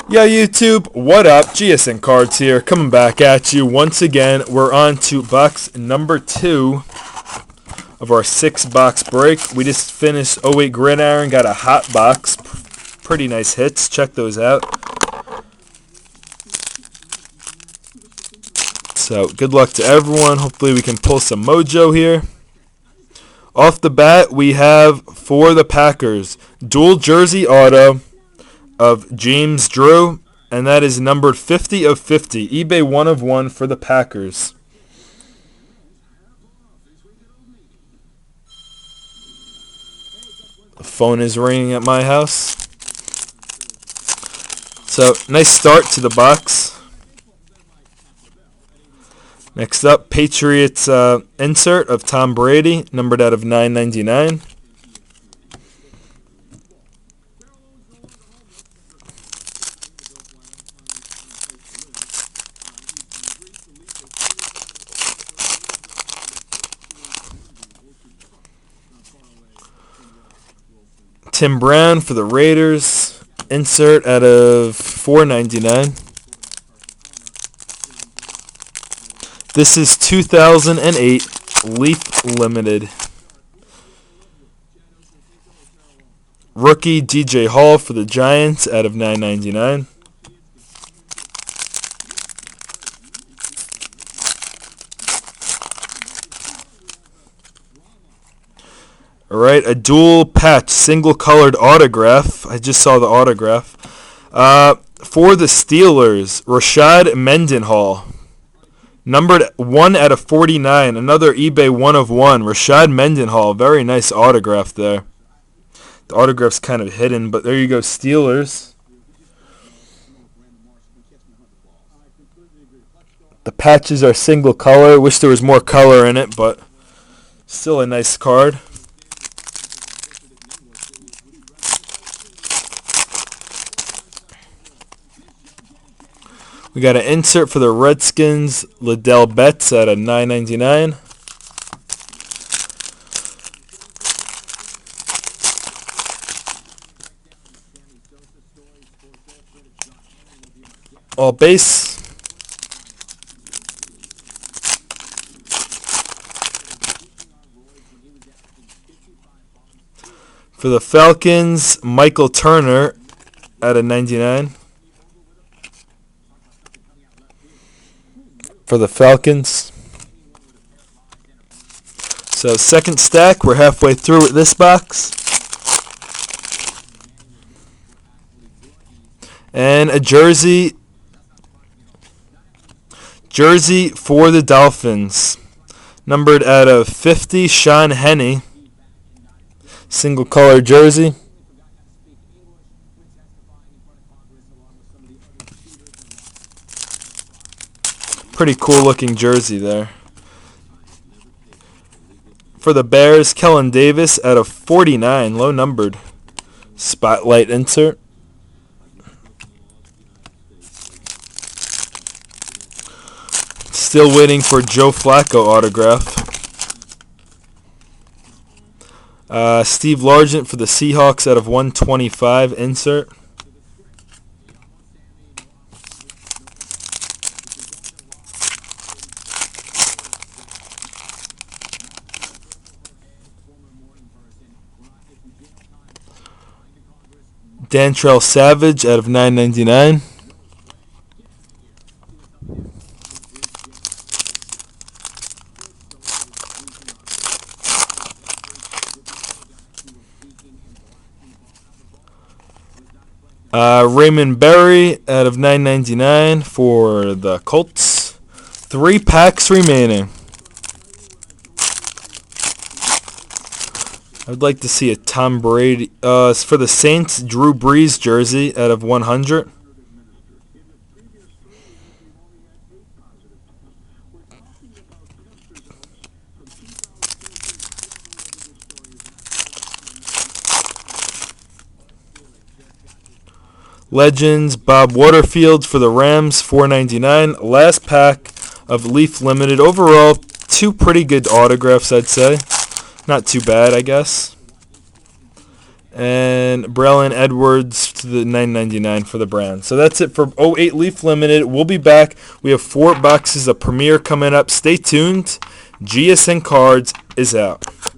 Yo YouTube, what up? GSNCards here, coming back at you once again. We're on to box number 2 of our 6-box break. We just finished 08 Gridiron, got a hot box. Pretty nice hits, check those out. So, good luck to everyone. Hopefully we can pull some mojo here. Off the bat, we have, for the Packers, dual jersey auto of James Drew, and that is numbered 50 of 50. eBay 1 of 1 for the Packers. The phone is ringing at my house. So, nice start to the box. Next up, Patriots insert of Tom Brady, numbered out of 999. Tim Brown for the Raiders, insert out of 499. This is 2008 Leaf Limited. Rookie DJ Hall for the Giants out of 999. Alright, a dual patch, single colored autograph. I just saw the autograph. For the Steelers, Rashad Mendenhall. Numbered 1 out of 49. Another eBay 1 of 1. Rashad Mendenhall. Very nice autograph there. The autograph's kind of hidden, but there you go, Steelers. The patches are single color. Wish there was more color in it, but still a nice card. We got an insert for the Redskins, Liddell Betts at a $9.99. All base. For the Falcons, Michael Turner at a 99. For the Falcons. So second stack, we're halfway through with this box. And a jersey for the Dolphins. Numbered out of 50, Sean Henney. Single color jersey. Pretty cool looking jersey there. For the Bears, Kellen Davis out of 49, low numbered. Spotlight insert. Still waiting for Joe Flacco autograph. Steve Largent for the Seahawks out of 125 insert. Dantrell Savage out of 999. Raymond Berry out of 999 for the Colts. 3 packs remaining. I would like to see a Tom Brady. For the Saints, Drew Brees jersey out of 100. Legends, Bob Waterfield for the Rams, $4.99. Last pack of Leaf Limited. Overall, 2 pretty good autographs, I'd say. Not too bad, I guess. And Braylon Edwards to the $9.99 for the Browns. So that's it for '08 Leaf Limited. We'll be back. We have 4 boxes of Premier coming up. Stay tuned. GSN Cards is out.